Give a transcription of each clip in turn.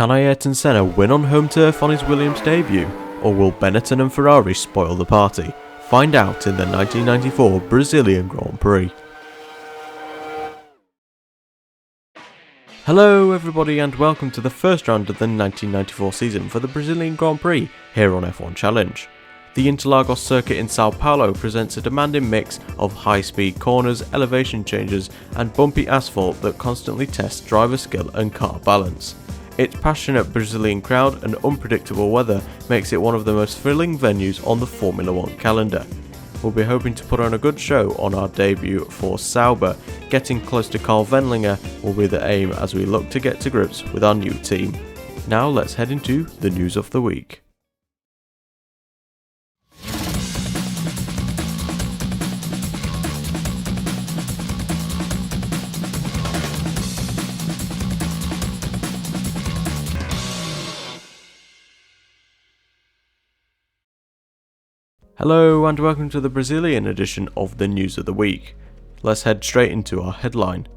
Can Ayrton Senna win on home turf on his Williams debut, or will Benetton and Ferrari spoil the party? Find out in the 1994 Brazilian Grand Prix. Hello everybody and welcome to the first round of the 1994 season for the Brazilian Grand Prix here on F1 Challenge. The Interlagos circuit in São Paulo presents a demanding mix of high-speed corners, elevation changes and bumpy asphalt that constantly tests driver skill and car balance. Its passionate Brazilian crowd and unpredictable weather makes it one of the most thrilling venues on the Formula 1 calendar. We'll be hoping to put on a good show on our debut for Sauber. Getting close to Karl Wendlinger will be the aim as we look to get to grips with our new team. Now let's head into the news of the week. Hello and welcome to the Brazilian edition of the News of the Week. Let's head straight into our headline.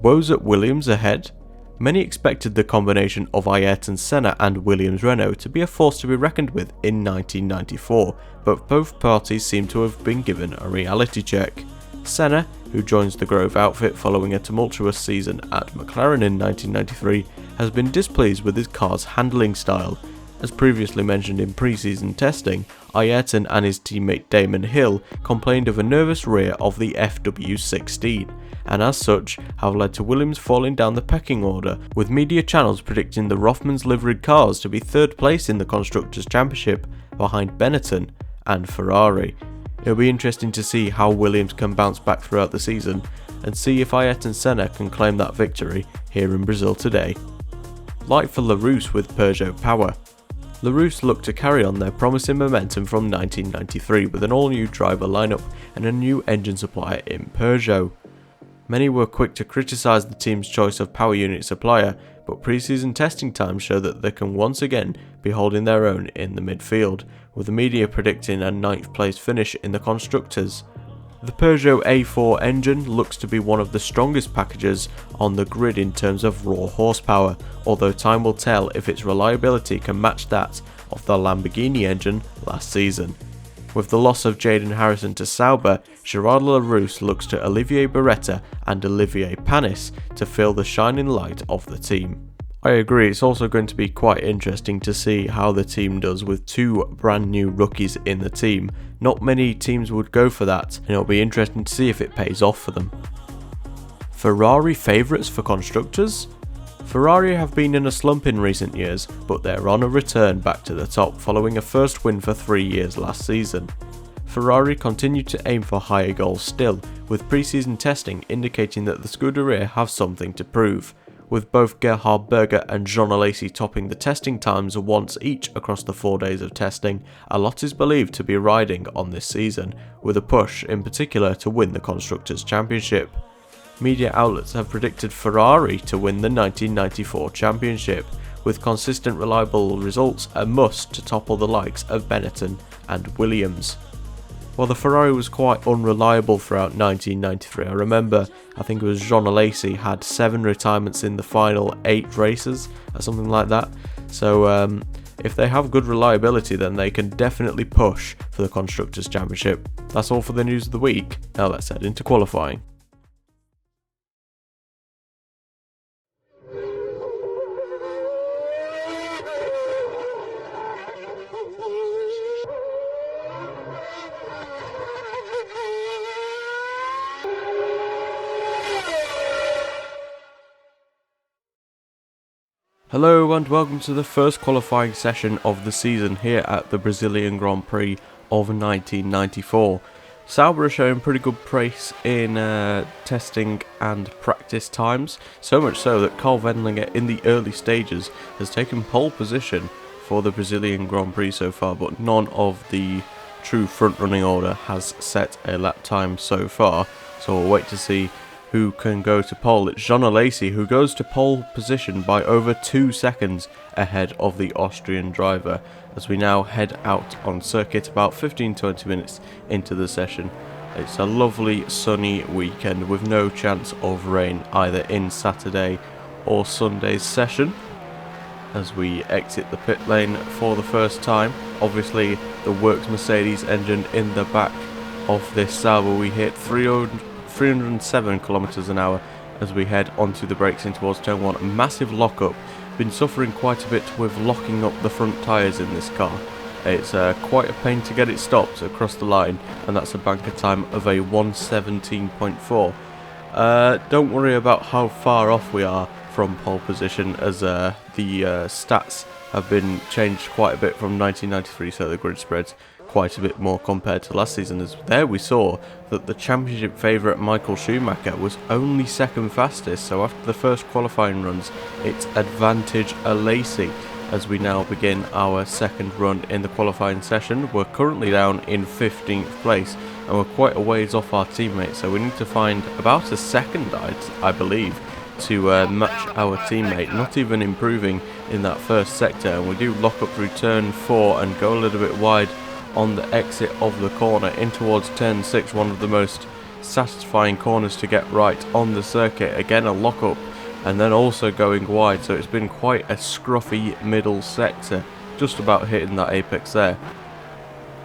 Woes at Williams ahead? Many expected the combination of Ayrton Senna and Williams Renault to be a force to be reckoned with in 1994, but both parties seem to have been given a reality check. Senna, who joins the Grove outfit following a tumultuous season at McLaren in 1993, has been displeased with his car's handling style. As previously mentioned in pre-season testing, Ayrton and his teammate Damon Hill complained of a nervous rear of the FW16, and as such have led to Williams falling down the pecking order, with media channels predicting the Rothmans liveried cars to be third place in the Constructors' Championship behind Benetton and Ferrari. It'll be interesting to see how Williams can bounce back throughout the season, and see if Ayrton Senna can claim that victory here in Brazil today. Light for LaRousse with Peugeot power. LaRousse look to carry on their promising momentum from 1993 with an all-new driver lineup and a new engine supplier in Peugeot. Many were quick to criticise the team's choice of power unit supplier, but pre-season testing times show that they can once again be holding their own in the midfield, with the media predicting a 9th place finish in the Constructors. The Peugeot A4 engine looks to be one of the strongest packages on the grid in terms of raw horsepower, although time will tell if its reliability can match that of the Lamborghini engine last season. With the loss of Jaden Harrison to Sauber, Gerard LaRousse looks to Olivier Beretta and Olivier Panis to fill the shining light of the team. I agree, it's also going to be quite interesting to see how the team does with two brand new rookies in the team. Not many teams would go for that, and it'll be interesting to see if it pays off for them. Ferrari favourites for constructors? Ferrari have been in a slump in recent years, but they're on a return back to the top following a first win for 3 years last season. Ferrari continue to aim for higher goals still, with pre-season testing indicating that the Scuderia have something to prove. With both Gerhard Berger and Jean Alesi topping the testing times once each across the 4 days of testing, a lot is believed to be riding on this season, with a push in particular to win the Constructors' Championship. Media outlets have predicted Ferrari to win the 1994 championship, with consistent reliable results a must to topple the likes of Benetton and Williams. While the Ferrari was quite unreliable throughout 1993, I remember I think it was Jean Alesi had 7 retirements in the final 8 races or something like that. So if they have good reliability, then they can definitely push for the Constructors' Championship. That's all for the news of the week. Now let's head into qualifying. Hello and welcome to the first qualifying session of the season here at the Brazilian Grand Prix of 1994. Sauber are showing pretty good pace in testing and practice times, so much so that Karl Wendlinger in the early stages has taken pole position for the Brazilian Grand Prix so far, but none of the true front-running order has set a lap time so far, so we'll wait to see who can go to pole. It's Jean Alesi who goes to pole position by over 2 seconds ahead of the Austrian driver, as we now head out on circuit about 15-20 minutes into the session. It's a lovely sunny weekend with no chance of rain either in Saturday or Sunday's session. as we exit the pit lane for the first time. Obviously the Works Mercedes engine in the back of this Sauber. We hit 307 kilometers an hour as we head onto the brakes in towards turn 1. A massive lockup. Been suffering quite a bit with locking up the front tyres in this car. It's quite a pain to get it stopped across the line, and that's a banker time of a 1:17.4. Don't worry about how far off we are from pole position, as the stats have been changed quite a bit from 1993, so the grid spreads quite a bit more compared to last season. As there we saw that the championship favourite Michael Schumacher was only second fastest, so after the first qualifying runs it's advantage Alesi. As we now begin our second run in the qualifying session, we're currently down in 15th place and we're quite a ways off our teammates, so we need to find about a second, I believe, to match our teammate, not even improving in that first sector. And we do lock up through turn 4 and go a little bit wide on the exit of the corner in towards turn 6, one of the most satisfying corners to get right on the circuit. Again a lock up and then also going wide, so it's been quite a scruffy middle sector, just about hitting that apex there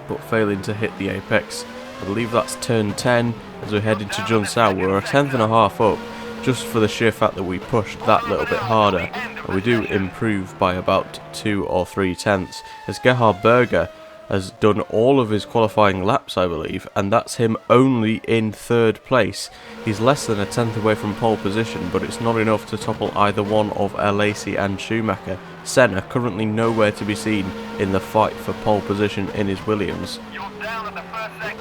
but failing to hit the apex. I believe that's turn 10 as we head into Junsao. We're a tenth and a half up, just for the sheer fact that we pushed that little bit harder, and we do improve by about 2 or 3 tenths, as Gerhard Berger has done all of his qualifying laps, I believe, and that's him only in 3rd place. He's less than a tenth away from pole position, but it's not enough to topple either one of Alesi and Schumacher. Senna currently nowhere to be seen in the fight for pole position in his Williams.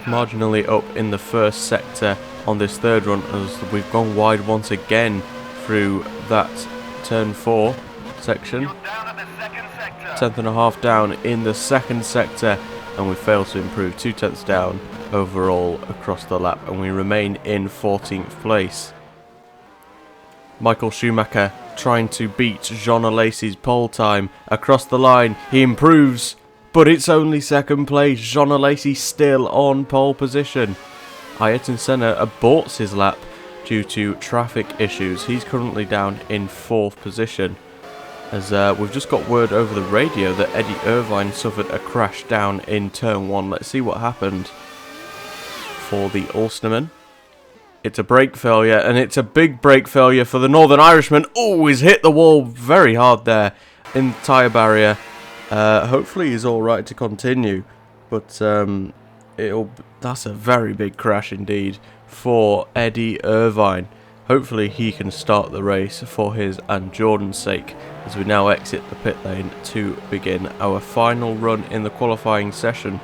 Marginally up in the first sector on this third run, as we've gone wide once again through that turn 4 section. Tenth and a half down in the second sector, and we fail to improve, 2 tenths down overall across the lap, and we remain in 14th place. Michael Schumacher trying to beat Jean Alesi's pole time across the line. He improves, but it's only 2nd place. Jean Alesi still on pole position. Ayrton Senna aborts his lap due to traffic issues. He's currently down in 4th position. As we've just got word over the radio that Eddie Irvine suffered a crash down in turn 1. Let's see what happened for the Ulsterman. It's a brake failure, and it's a big brake failure for the Northern Irishman. Oh, he's hit the wall very hard there in the tyre barrier. Hopefully he's alright to continue, but that's a very big crash indeed for Eddie Irvine. Hopefully he can start the race for his and Jordan's sake, as we now exit the pit lane to begin our final run in the qualifying session.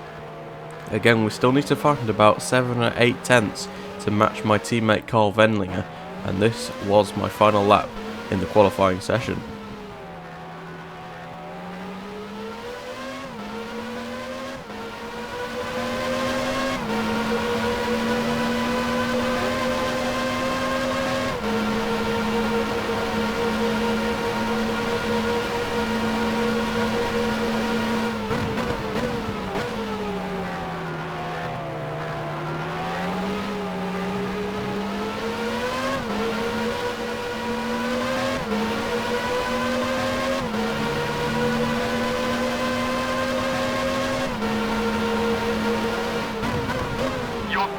Again, we still need to find about 7 or 8 tenths to match my teammate Karl Wendlinger, and this was my final lap in the qualifying session.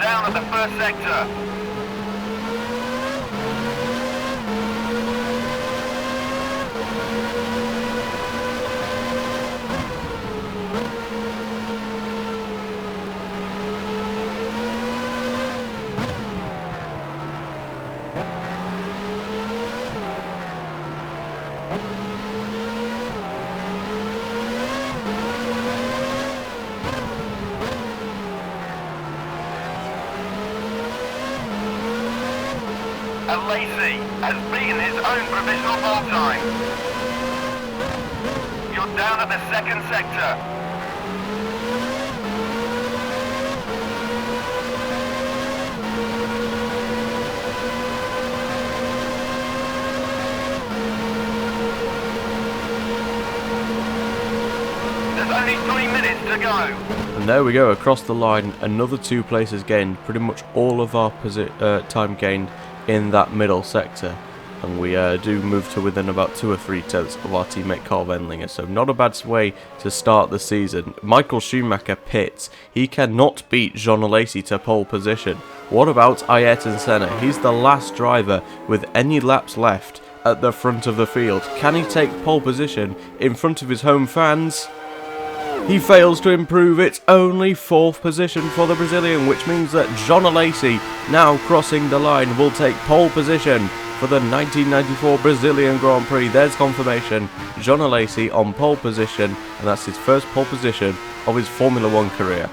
Down at the first sector. Alesi has beaten his own provisional pole time. You're down at the second sector. There's only 3 minutes to go. And there we go, across the line, another 2 places gained, pretty much all of our time gained in that middle sector. and we do move to within about 2 or 3 tenths of our teammate Karl Wendlinger, so not a bad way to start the season. Michael Schumacher pits. He cannot beat Jean Alesi to pole position. What about Ayrton Senna? He's the last driver with any laps left at the front of the field. Can he take pole position in front of his home fans? He fails to improve. It's only 4th position for the Brazilian, which means that Jean Alesi, now crossing the line, will take pole position for the 1994 Brazilian Grand Prix. There's confirmation. Jean Alesi on pole position, and that's his first pole position of his Formula 1 career.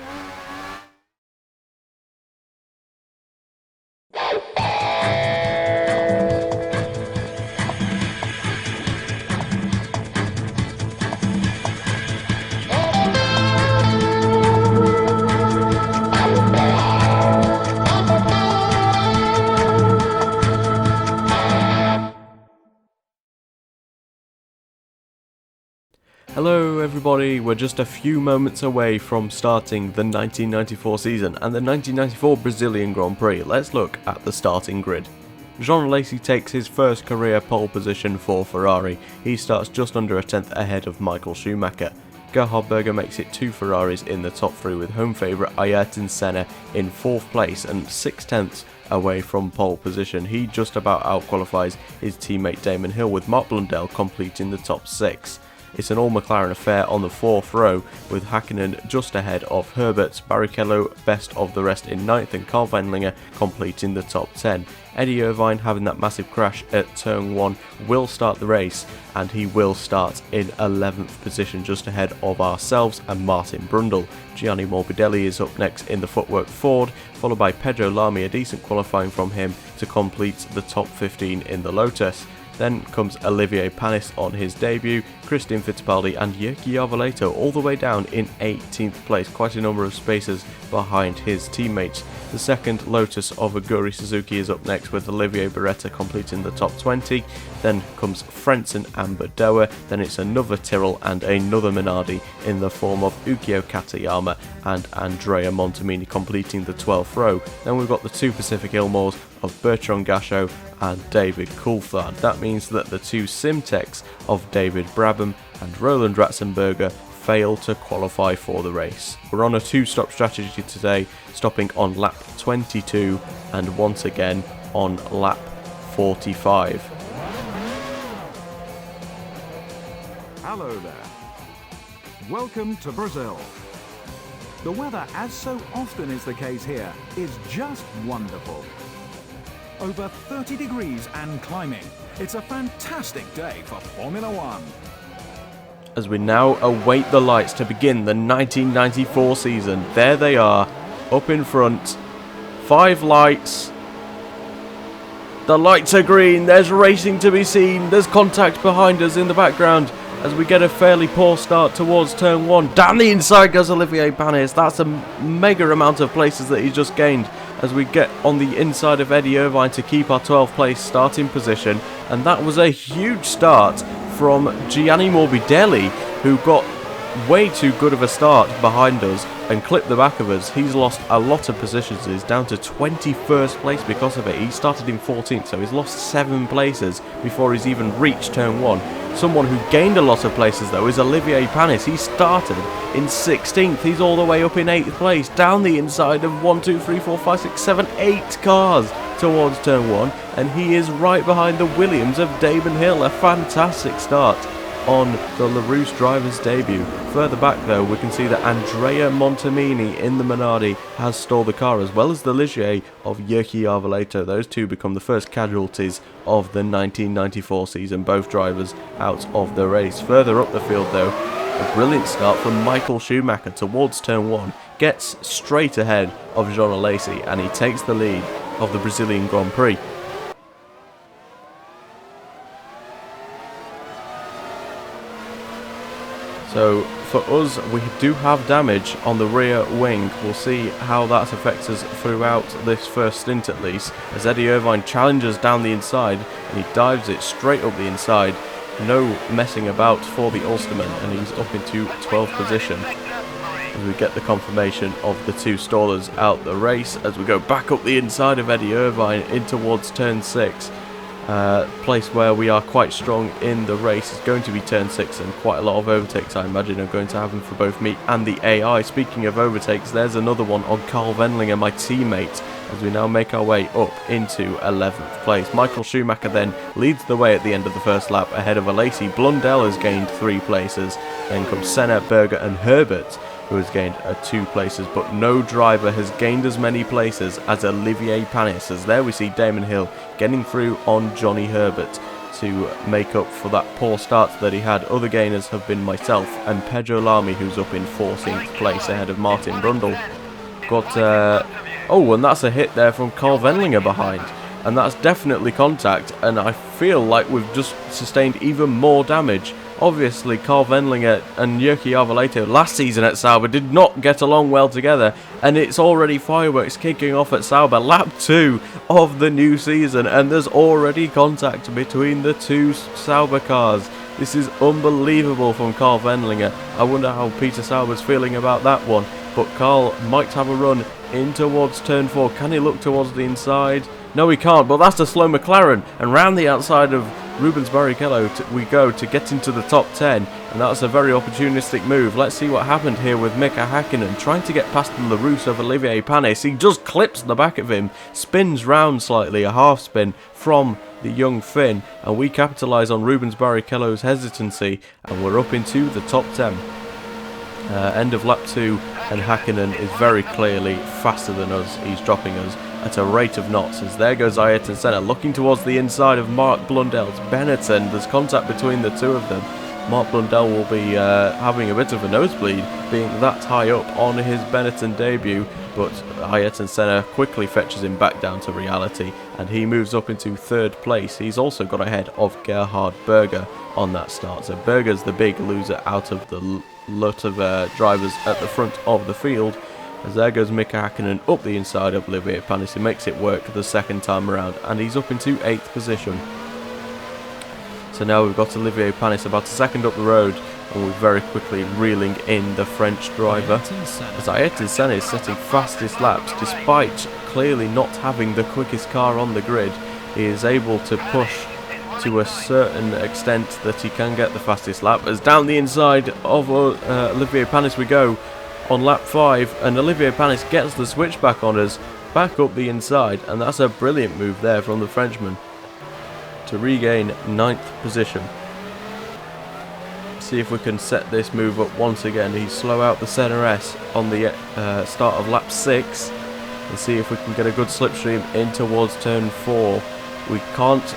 Hello everybody, we're just a few moments away from starting the 1994 season and the 1994 Brazilian Grand Prix. Let's look at the starting grid. Jean Alesi takes his first career pole position for Ferrari. He starts just under a tenth ahead of Michael Schumacher. Gerhard Berger makes it 2 Ferraris in the top 3 with home favourite Ayrton Senna in 4th place and 6 tenths away from pole position. He just about outqualifies his teammate Damon Hill, with Mark Blundell completing the top 6. It's an all-McLaren affair on the 4th row, with Hakkinen just ahead of Herbert, Barrichello best of the rest in 9th, and Karl Wendlinger completing the top 10. Eddie Irvine, having that massive crash at turn 1, will start the race, and he will start in 11th position, just ahead of ourselves and Martin Brundle. Gianni Morbidelli is up next in the footwork Ford, followed by Pedro Lamy, a decent qualifying from him to complete the top 15 in the Lotus. Then comes Olivier Panis on his debut, Christian Fittipaldi and Jyrki Arvelato all the way down in 18th place, quite a number of spaces behind his teammates. The second Lotus of Aguri Suzuki is up next, with Olivier Beretta completing the top 20. Then comes Frentzen and Badoa, then it's another Tyrrell and another Minardi in the form of Ukio Katayama and Andrea Montemini completing the 12th row. Then we've got the 2 Pacific Ilmores of Bertrand Gachot and David Coulthard. That means that the 2 Simtex of David Brabham and Roland Ratzenberger fail to qualify for the race. We're on a 2-stop strategy today, stopping on lap 22 and once again on lap 45. Hello there. Welcome to Brazil. The weather, as so often is the case here, is just wonderful. Over 30 degrees and climbing. It's a fantastic day for Formula 1. As we now await the lights to begin the 1994 season, there they are, up in front. 5 lights. The lights are green, there's racing to be seen, there's contact behind us in the background as we get a fairly poor start towards turn 1. Down the inside goes Olivier Panis. That's a mega amount of places that he's just gained as we get on the inside of Eddie Irvine to keep our 12th place starting position. And that was a huge start from Gianni Morbidelli, who got way too good of a start behind us and clipped the back of us. He's lost a lot of positions. He's down to 21st place because of it. He started in 14th, so he's lost 7 places before he's even reached turn 1. Someone who gained a lot of places though is Olivier Panis. He started in 16th. He's all the way up in 8th place, down the inside of 1, 2, 3, 4, 5, 6, 7, 8 cars towards turn 1, and he is right behind the Williams of Damon Hill. A fantastic start on the LaRousse driver's debut. Further back though, we can see that Andrea Montemini in the Minardi has stalled the car, as well as the Ligier of Jyrki Arvelato. Those 2 become the first casualties of the 1994 season, both drivers out of the race. Further up the field though, a brilliant start from Michael Schumacher towards turn 1, gets straight ahead of Jean Alesi, and he takes the lead of the Brazilian Grand Prix. So for us, we do have damage on the rear wing. We'll see how that affects us throughout this first stint at least, as Eddie Irvine challenges down the inside and he dives it straight up the inside. No messing about for the Ulsterman, and he's up into 12th position as we get the confirmation of the 2 stallers out the race as we go back up the inside of Eddie Irvine in towards turn 6. place where we are quite strong in the race is going to be turn 6, and quite a lot of overtakes I imagine are going to happen for both me and the AI. Speaking of overtakes, there's another one on Karl Wendlinger, my teammate, as we now make our way up into 11th place. Michael Schumacher then leads the way at the end of the first lap ahead of Alesi. Blundell has gained 3 places, then comes Senna, Berger and Herbert, who has gained 2 places, but no driver has gained as many places as Olivier Panis, as there we see Damon Hill getting through on Johnny Herbert to make up for that poor start that he had. Other gainers have been myself and Pedro Lamy, who's up in 14th place ahead of Martin Brundle. Got oh, and that's a hit there from Karl Wendlinger behind, and that's definitely contact, and I feel like we've just sustained even more damage. Obviously, Karl Wendlinger and Jyrki Arveleto last season at Sauber did not get along well together, and it's already fireworks kicking off at Sauber, lap 2 of the new season, and there's already contact between the 2 Sauber cars. This is unbelievable from Karl Wendlinger. I wonder how Peter Sauber's feeling about that one, but Karl might have a run in towards turn 4. Can he look towards the inside? No, he can't, but that's a slow McLaren, and round the outside of Rubens Barrichello we go to get into the top 10, and that's a very opportunistic move. Let's see what happened here with Mika Hakkinen trying to get past the LaRousse of Olivier Panis. He just clips the back of him, spins round slightly, a half spin from the young Finn, and we capitalise on Rubens Barrichello's hesitancy, and we're up into the top 10. End of lap 2, and Hakkinen is very clearly faster than us. He's dropping us at a rate of knots, as there goes Ayrton Senna looking towards the inside of Mark Blundell's Benetton. There's contact between the 2 of them. Mark Blundell will be having a bit of a nosebleed being that high up on his Benetton debut, but Ayrton Senna quickly fetches him back down to reality, and he moves up into 3rd place. He's also got ahead of Gerhard Berger on that start, so Berger's the big loser out of the lot of drivers at the front of the field. As there goes Mika Hakkinen up the inside of Olivier Panis. He makes it work the second time around, and he's up into 8th position. So now we've got Olivier Panis about a second up the road, and we're very quickly reeling in the French driver. As Ayrton Senna is setting fastest laps, despite clearly not having the quickest car on the grid, he is able to push to a certain extent that he can get the fastest lap. As down the inside of Olivier Panis we go on lap 5, and Olivier Panis gets the switchback on us back up the inside, and that's a brilliant move there from the Frenchman to regain 9th position. See if we can set this move up once again. He's slow out the Senna S on the start of lap 6, and see if we can get a good slipstream in towards turn 4. We can't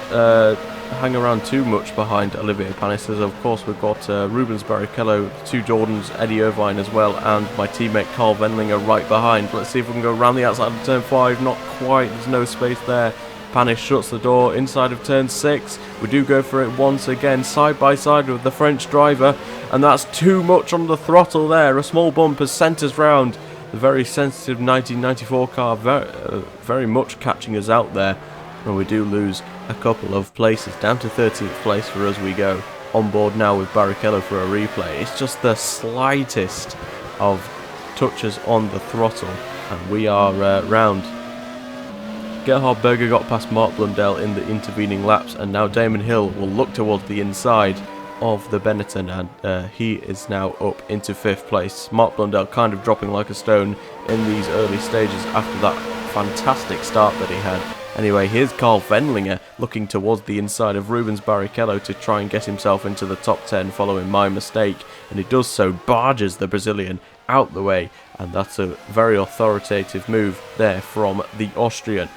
hang around too much behind Olivier Panis, as of course we've got Rubens Barrichello, 2 Jordans, Eddie Irvine as well, and my teammate Karl Wendlinger right behind. Let's see if we can go around the outside of turn 5. Not quite, there's no space there. Panis shuts the door inside of turn 6. We do go for it once again, side by side with the French driver, and that's too much on the throttle there. A small bump has sent us round. The very sensitive 1994 car very much catching us out there, and we do lose a couple of places, down to 13th place for us we go. On board now with Barrichello for a replay. It's just the slightest of touches on the throttle, and we are round. Gerhard Berger got past Mark Blundell in the intervening laps, and now Damon Hill will look towards the inside of the Benetton, and he is now up into 5th place. Mark Blundell kind of dropping like a stone in these early stages after that fantastic start that he had. Anyway, here's Karl Wendlinger looking towards the inside of Rubens Barrichello to try and get himself into the top 10 following my mistake, and he does so, barges the Brazilian out the way, and that's a very authoritative move there from the Austrian.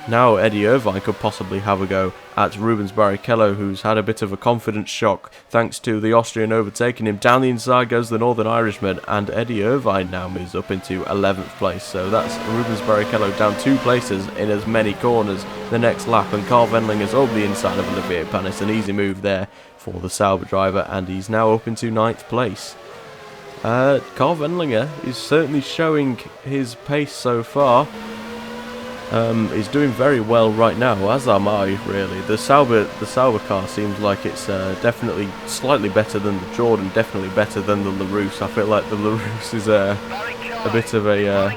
Now Eddie Irvine could possibly have a go at Rubens Barrichello, who's had a bit of a confidence shock thanks to the Austrian overtaking him. Down the inside goes the Northern Irishman, and Eddie Irvine now moves up into 11th place. So that's Rubens Barrichello down 2 places in as many corners the next lap, and Karl Wendlinger's up the inside of Olivier Panis. An easy move there for the Sauber driver, and he's now up into 9th place. Karl Wendlinger is certainly showing his pace so far. He's doing very well right now, as am I, really. The Sauber car seems like it's definitely slightly better than the Jordan, definitely better than the LaRousse. I feel like the LaRousse is a bit of a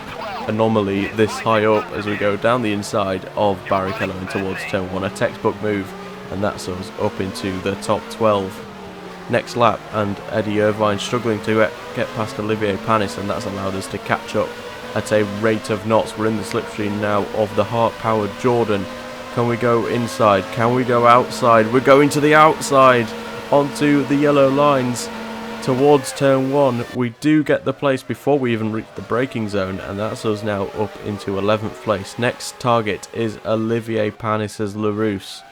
anomaly this high up as we go down the inside of Barrichello and towards turn 1. A textbook move and that's us up into the top 12 next lap, and Eddie Irvine struggling to get past Olivier Panis, and that's allowed us to catch up at a rate of knots. We're in the slipstream now of the Hart-powered Jordan. Can we go inside? Can we go outside? We're going to the outside onto the yellow lines towards turn 1. We do get the place before we even reach the braking zone, and that's us now up into 11th place. Next target is Olivier Panis's Larousse.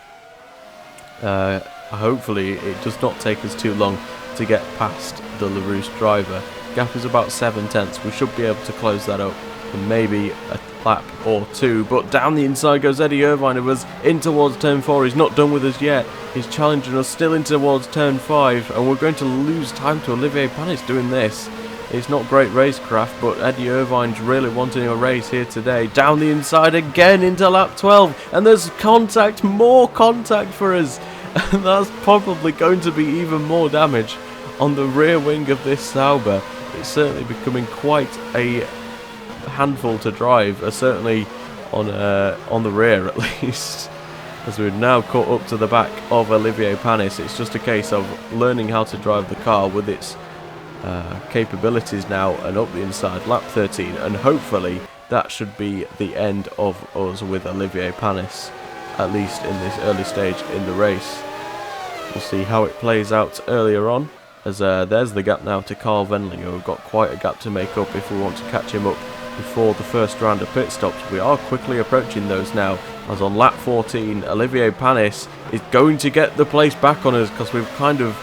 Hopefully it does not take us too long to get past the Larousse driver. Gap is about 7 tenths. We should be able to close that up in maybe a lap or two, but down the inside goes Eddie Irvine, who was in towards turn 4. He's not done with us yet. He's challenging us still in towards turn 5, and we're going to lose time to Olivier Panis doing this. It's not great racecraft, but Eddie Irvine's really wanting a race here today. Down the inside again into lap 12, and there's contact, more contact for us. And that's probably going to be even more damage on the rear wing of this Sauber. It's certainly becoming quite a handful to drive, certainly on the rear at least. As we've now caught up to the back of Olivier Panis, it's just a case of learning how to drive the car with its capabilities now, and up the inside, lap 13, and hopefully that should be the end of us with Olivier Panis, at least in this early stage in the race. We'll see how it plays out earlier on, as there's the gap now to Karl Wendlinger. We've got quite a gap to make up if we want to catch him up before the first round of pit stops. We are quickly approaching those now, as on lap 14 Olivier Panis is going to get the place back on us, because we've kind of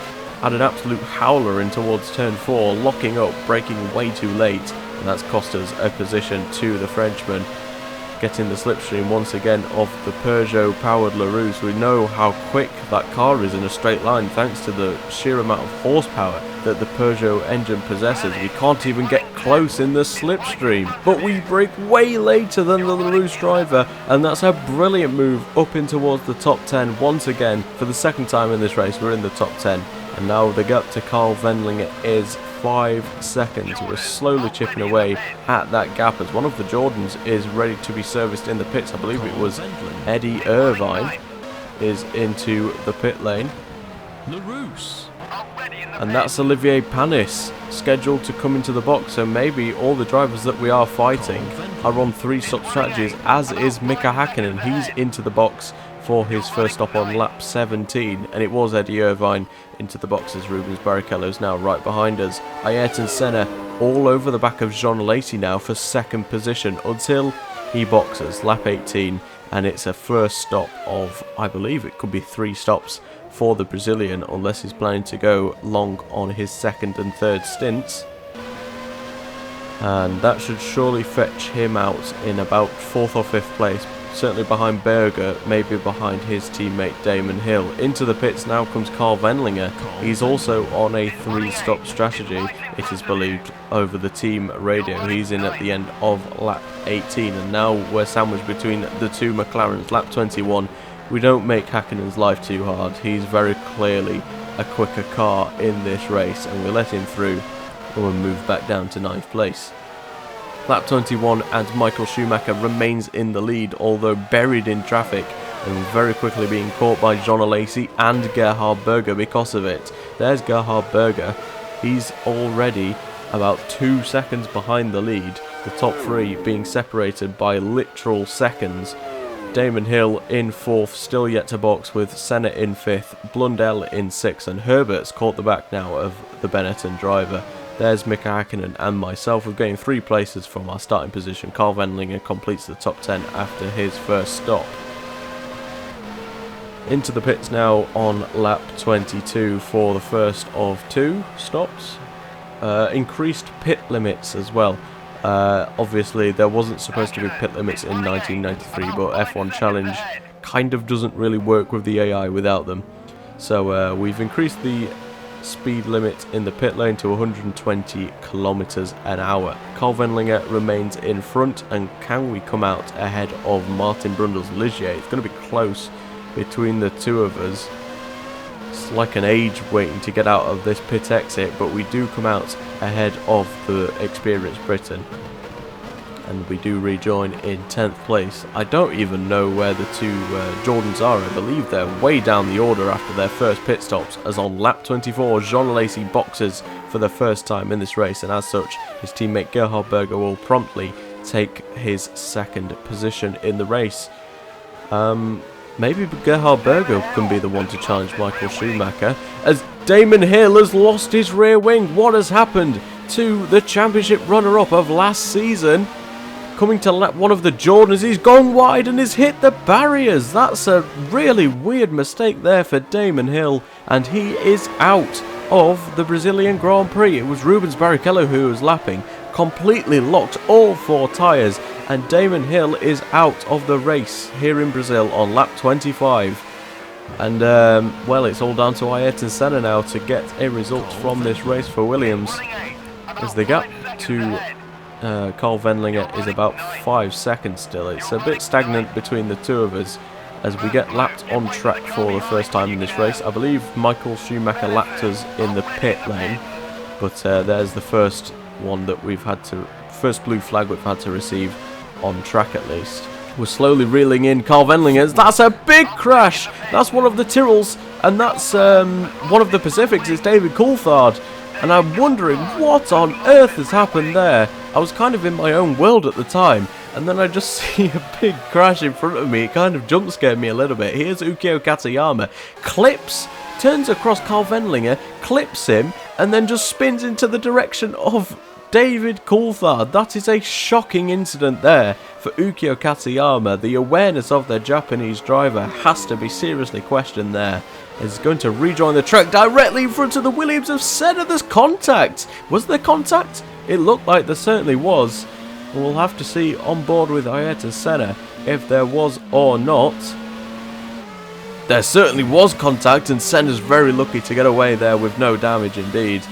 had an absolute howler in towards turn 4, locking up, braking way too late, and that's cost us a position to the Frenchman. Getting the slipstream once again of the Peugeot powered Larousse. We know how quick that car is in a straight line thanks to the sheer amount of horsepower that the Peugeot engine possesses. We can't even get close in the slipstream, but we brake way later than the Larousse driver, and that's a brilliant move up in towards the top 10 once again. For the second time in this race we're in the top 10, and now the gap to Karl Wendlinger is 5 seconds. We're slowly chipping away at that gap, as one of the Jordans is ready to be serviced in the pits. I believe it was Eddie Irvine is into the pit lane, and that's Olivier Panis scheduled to come into the box. So maybe all the drivers that we are fighting are on 3-stop strategies, as is Mika Hakkinen. He's into the box for his first stop on lap 17, and it was Eddie Irvine into the boxes. Rubens Barrichello's now right behind us. Ayrton Senna all over the back of Jean Lacey now for second position until he boxes lap 18, and it's a first stop of, I believe it could be 3 stops for the Brazilian, unless he's planning to go long on his second and third stints. And that should surely fetch him out in about 4th or 5th place, certainly behind Berger, maybe behind his teammate Damon Hill. Into the pits now comes Karl Wendlinger. He's also on a 3-stop strategy, it is believed, over the team radio. He's in at the end of lap 18, and now we're sandwiched between the two McLarens. Lap 21, we don't make Hakkinen's life too hard. He's very clearly a quicker car in this race, and we let him through, and we'll move back down to 9th place. Lap 21, and Michael Schumacher remains in the lead, although buried in traffic, and very quickly being caught by Jean Lacey and Gerhard Berger because of it. There's Gerhard Berger. He's already about 2 seconds behind the lead, the top 3 being separated by literal seconds. Damon Hill in 4th, still yet to box, with Senna in 5th, Blundell in 6th, and Herbert's caught the back now of the Benetton driver. There's Mika Hakkinen and myself. We've gained 3 places from our starting position. Karl Wendlinger completes the top 10 after his first stop. Into the pits now on lap 22 for the first of 2 stops. Increased pit limits as well. Obviously there wasn't supposed to be pit limits in 1993, but F1 Challenge kind of doesn't really work with the AI without them. So we've increased the speed limit in the pit lane to 120 kilometers an hour. Karl Wendlinger remains in front, and can we come out ahead of Martin Brundle's Ligier? It's going to be close between the two of us. It's like an age waiting to get out of this pit exit, but we do come out ahead of the experienced Briton. and we do rejoin in 10th place. I don't even know where the two Jordans are. I believe they're way down the order after their first pit stops, as on lap 24 Jean Alesi boxes for the first time in this race, and as such his teammate Gerhard Berger will promptly take his second position in the race. Maybe Gerhard Berger can be the one to challenge Michael Schumacher, as Damon Hill has lost his rear wing. What has happened to the championship runner-up of last season? Coming to lap one of the Jordans, he's gone wide and has hit the barriers. That's a really weird mistake there for Damon Hill, and he is out of the Brazilian Grand Prix. It was Rubens Barrichello who was lapping, completely locked all 4 tyres, and Damon Hill is out of the race here in Brazil on lap 25. And well, it's all down to Ayrton Senna now to get a result from this race for Williams, as the gap to Karl Wendlinger is about 5 seconds still. It's a bit stagnant between the two of us as we get lapped on track for the first time in this race. I believe Michael Schumacher lapped us in the pit lane, but there's the first one that we've had to, first blue flag we've had to receive on track at least. We're slowly reeling in Karl Wendlingers. That's a big crash. That's one of the Tyrrells, and that's one of the Pacifics. It's David Coulthard, and I'm wondering what on earth has happened there. I was kind of in my own world at the time, and then I just see a big crash in front of me. It kind of jump scared me a little bit. Here's Ukio Katayama, turns across Karl Wendlinger, clips him, and then just spins into the direction of David Coulthard. That is a shocking incident there for Ukio Katayama. The awareness of their Japanese driver has to be seriously questioned there. Is going to rejoin the track directly in front of the Williams of Senna. There's contact. Was there contact? It looked like there certainly was. We'll have to see on board with Ayrton Senna if there was or not. There certainly was contact, and Senna's very lucky to get away there with no damage indeed.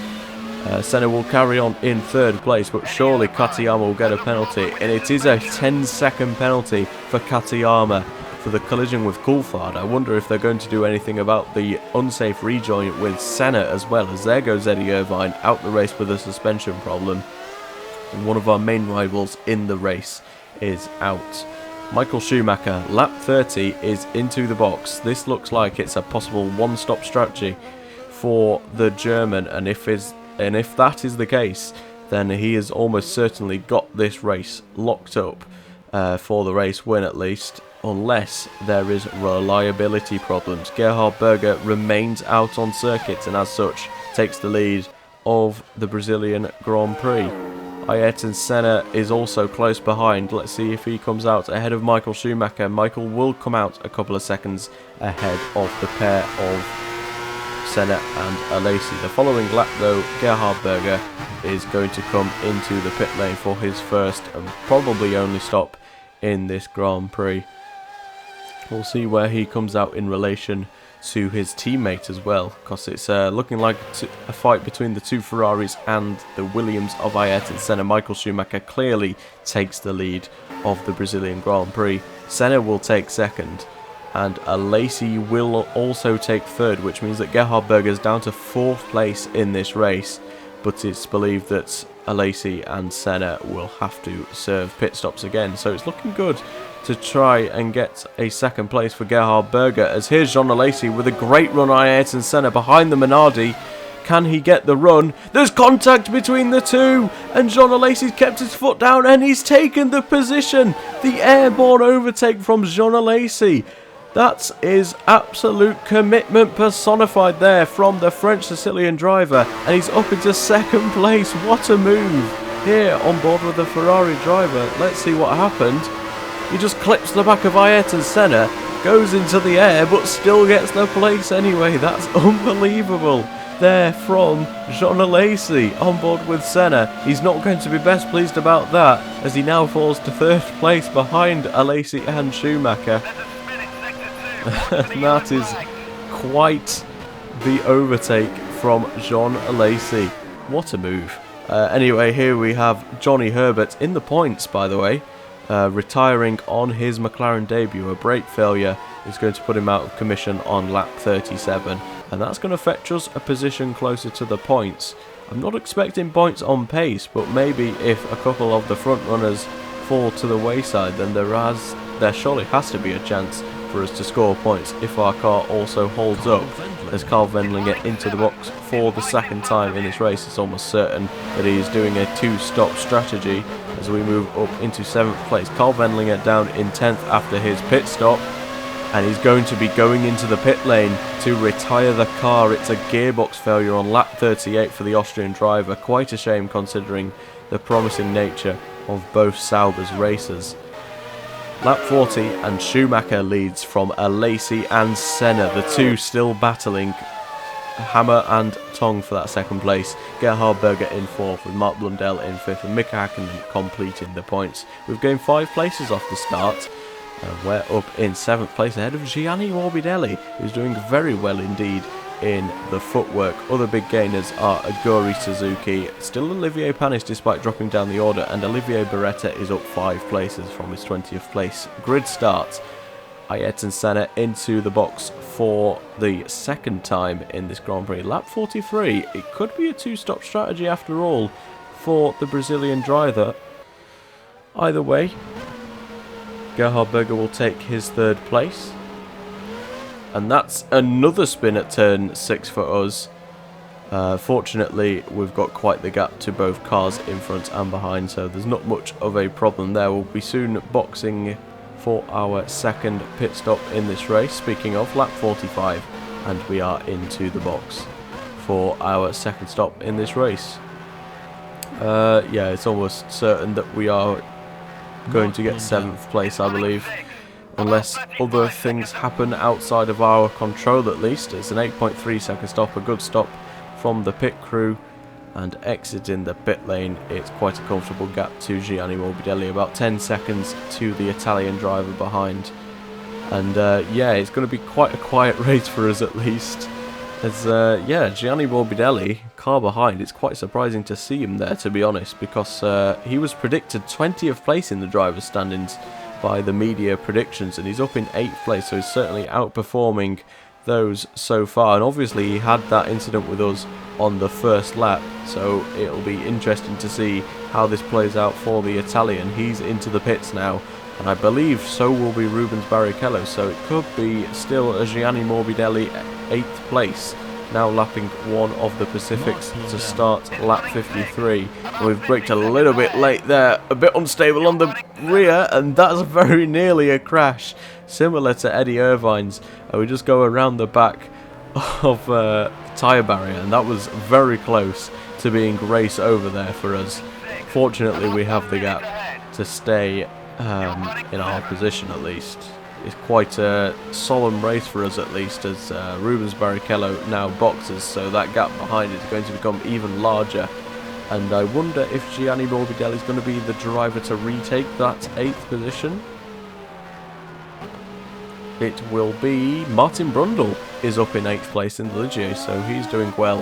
Senna will carry on in 3rd place, but surely Katayama will get a penalty, and it is a 10-second penalty for Katayama for the collision with Coulthard. I wonder if they're going to do anything about the unsafe rejoin with Senna as well, as there goes Eddie Irvine out the race with a suspension problem. And one of our main rivals in the race is out. Michael Schumacher, lap 30, is into the box. This looks like it's a possible one-stop strategy for the German, and if that is the case, then he has almost certainly got this race locked up for the race win at least, unless there is reliability problems. Gerhard Berger remains out on circuit and as such takes the lead of the Brazilian Grand Prix. Ayrton Senna is also close behind. Let's see if he comes out ahead of Michael Schumacher. Michael will come out a couple of seconds ahead of the pair of Senna and Alesi. The following lap though, Gerhard Berger is going to come into the pit lane for his first and probably only stop in this Grand Prix. We'll see where he comes out in relation to his teammate as well, because it's looking like a fight between the two Ferraris and the Williams of Ayrton Senna. Michael Schumacher clearly takes the lead of the Brazilian Grand Prix. Senna will take 2nd, and Alesi will also take 3rd, which means that Gerhard Berger is down to 4th place in this race, but it's believed that Alesi and Senna will have to serve pit stops again, so it's looking good to try and get a 2nd place for Gerhard Berger, as here's Jean Alesi with a great run on Ayrton Senna behind the Minardi. Can he get the run? There's contact between the two, and Jean Alesi's kept his foot down and he's taken the position. The airborne overtake from Jean Alesi. That is absolute commitment personified there from the French Sicilian driver, and he's up into 2nd place. What a move here on board with the Ferrari driver. Let's see what happened. He just clips the back of Ayrton Senna, goes into the air, but still gets the place anyway. That's unbelievable there from Jean Alesi on board with Senna. He's not going to be best pleased about that, as he now falls to 3rd place behind Alesi and Schumacher. That is quite the overtake from Jean Alesi. What a move. Anyway, here we have Johnny Herbert in the points, by the way. Retiring on his McLaren debut. A brake failure is going to put him out of commission on lap 37, and that's going to fetch us a position closer to the points. I'm not expecting points on pace, but maybe if a couple of the front runners fall to the wayside, then there surely has to be a chance for us to score points if our car also holds up. As Karl Wendlinger into the box for the second time in this race, it's almost certain that he is doing a 2-stop strategy as we move up into 7th place. Karl Wendlinger down in 10th after his pit stop, and he's going to be going into the pit lane to retire the car. It's a gearbox failure on lap 38 for the Austrian driver. Quite a shame considering the promising nature of both Sauber's races. Lap 40 and Schumacher leads from Alesi and Senna, the two still battling hammer and tongue for that second place. Gerhard Berger in 4th with Mark Blundell in 5th and Mika Hakkinen completing the points. We've gained 5 places off the start and we're up in 7th place ahead of Gianni Morbidelli, who's doing very well indeed in the footwork. Other big gainers are Aguri Suzuki, still Olivier Panis despite dropping down the order, and Olivier Beretta is up 5 places from his 20th place grid start. Ayrton Senna into the box for the second time in this Grand Prix. Lap 43, it could be a 2-stop strategy after all for the Brazilian driver. Either way, Gerhard Berger will take his 3rd place. And that's another spin at turn 6 for us. Fortunately, we've got quite the gap to both cars in front and behind, so there's not much of a problem there. We'll be soon boxing for our second pit stop in this race. Speaking of, lap 45, and we are into the box for our second stop in this race. Yeah, it's almost certain that we are going to get 7th place, I believe. Unless other things happen outside of our control at least. It's an 8.3 second stop, a good stop from the pit crew, and exiting the pit lane, it's quite a comfortable gap to Gianni Morbidelli, about 10 seconds to the Italian driver behind. And yeah, it's going to be quite a quiet race for us at least. As yeah, Gianni Morbidelli, car behind, it's quite surprising to see him there, to be honest, because he was predicted 20th place in the driver's standings by the media predictions, and he's up in 8th place, so he's certainly outperforming those so far. And obviously he had that incident with us on the first lap, so it'll be interesting to see how this plays out for the Italian. He's into the pits now, and I believe so will be Rubens Barrichello, so it could be still a Gianni Morbidelli 8th place, now lapping one of the Pacifics to start lap 53. We've braked a little bit late there, a bit unstable on the rear, and that's very nearly a crash, similar to Eddie Irvine's. We just go around the back of the tyre barrier, and that was very close to being race over there for us. Fortunately, we have the gap to stay in our position at least. It's quite a solemn race for us at least, as Rubens Barrichello now boxes, so that gap behind is going to become even larger. And I wonder if Gianni Morbidelli is going to be the driver to retake that 8th position. It will be Martin Brundle is up in 8th place in the Ligier, so he's doing well.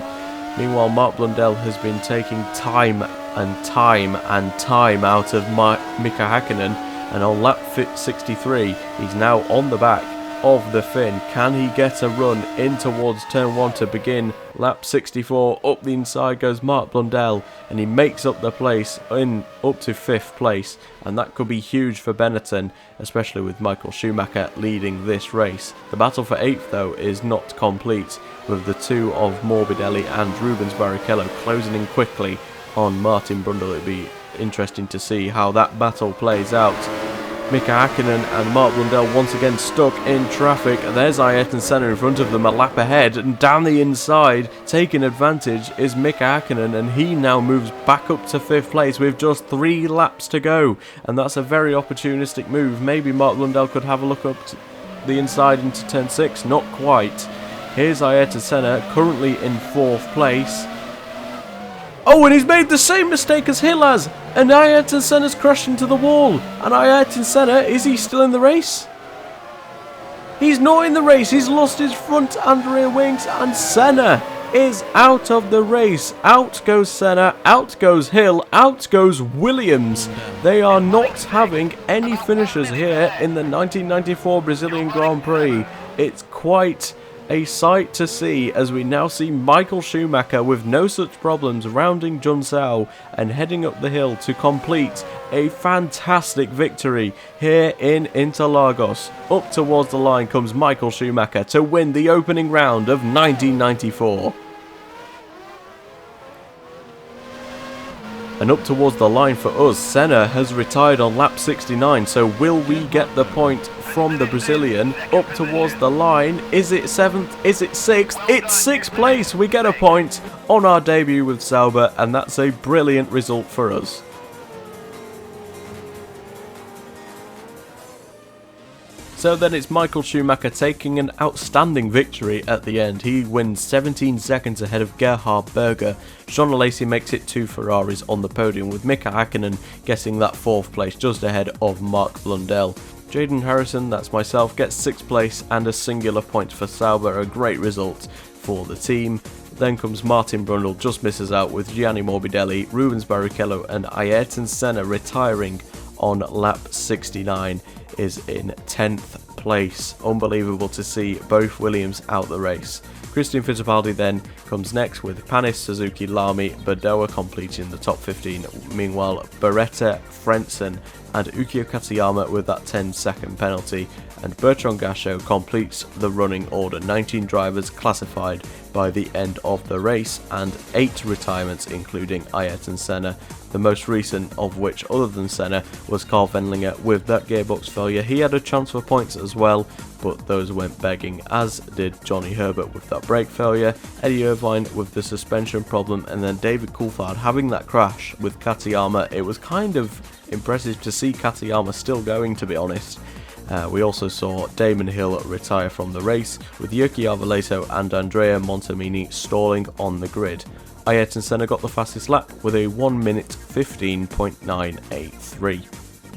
Meanwhile, Mark Blundell has been taking time and time and time out of Mika Hakkinen, and on lap 63 he's now on the back of the Finn. Can he get a run in towards turn 1 to begin lap 64? Up the inside goes Mark Blundell, and he makes up the place in up to 5th place, and that could be huge for Benetton, especially with Michael Schumacher leading this race. The battle for 8th though is not complete, with the two of Morbidelli and Rubens Barrichello closing in quickly on Martin Brundle. It'd be interesting to see how that battle plays out. Mika Hakkinen and Mark Blundell once again stuck in traffic. There's Ayrton Senna in front of them a lap ahead, and down the inside, taking advantage, is Mika Hakkinen, and he now moves back up to 5th place with just 3 laps to go, and that's a very opportunistic move. Maybe Mark Blundell could have a look up to the inside into turn 6, not quite. Here's Ayrton Senna, currently in 4th place. Oh, and he's made the same mistake as Hill has, and Ayrton Senna's crashed into the wall. And Ayrton Senna, is he still in the race? He's not in the race, he's lost his front and rear wings, and Senna is out of the race. Out goes Senna, out goes Hill, out goes Williams. They are not having any finishers here in the 1994 Brazilian Grand Prix. It's quite A sight to see as we now see Michael Schumacher with no such problems rounding Junsao and heading up the hill to complete a fantastic victory here in Interlagos. Up towards the line comes Michael Schumacher to win the opening round of 1994. And up towards the line for us, Senna has retired on lap 69, so will we get the point from the Brazilian? Up towards the line, is it 7th, is it 6th? It's 6th place, we get a point on our debut with Sauber, and that's a brilliant result for us. So then it's Michael Schumacher taking an outstanding victory at the end. He wins 17 seconds ahead of Gerhard Berger. Jean Alesi makes it 2 Ferraris on the podium, with Mika Hakkinen getting that 4th place just ahead of Mark Blundell. Jaden Harrison, that's myself, gets 6th place and a singular point for Sauber, a great result for the team. Then comes Martin Brundle, just misses out with Gianni Morbidelli, Rubens Barrichello and Ayrton Senna retiring on lap 69 is in 10th place. Unbelievable to see both Williams out the race. Christian Fittipaldi then comes next with Panis, Suzuki, Lamy, Berdoa completing the top 15. Meanwhile, Beretta, Frentzen and Ukyo Katayama with that 10-second penalty, and Bertrand Gachot completes the running order. 19 drivers classified by the end of the race and 8 retirements including Ayrton Senna, the most recent of which, other than Senna, was Karl Wendlinger with that gearbox failure. He had a chance for points as well, but those went begging, as did Johnny Herbert with that brake failure, Eddie Irvine with the suspension problem, and then David Coulthard having that crash with Katayama. It was kind of impressive to see Katayama still going, to be honest. We also saw Damon Hill retire from the race, with Yuki Arvoleto and Andrea Montemini stalling on the grid. Ayrton Senna got the fastest lap with a 1 minute 15.983.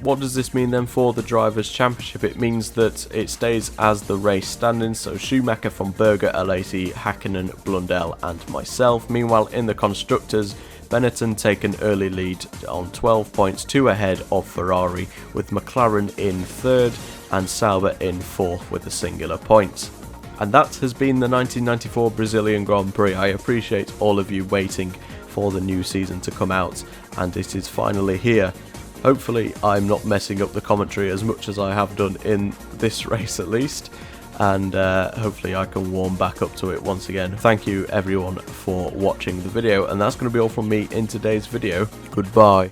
What does this mean then for the Drivers' Championship? It means that it stays as the race standings, so Schumacher from Berger, Alesi, Hakkinen, Blundell and myself. Meanwhile, in the Constructors, Benetton take an early lead on 12 points, 2 ahead of Ferrari, with McLaren in 3rd and Sauber in 4th with a singular point. And that has been the 1994 Brazilian Grand Prix. I appreciate all of you waiting for the new season to come out, and it is finally here. Hopefully I'm not messing up the commentary as much as I have done in this race at least, and hopefully I can warm back up to it once again. Thank you everyone for watching the video, and that's going to be all from me in today's video. Goodbye.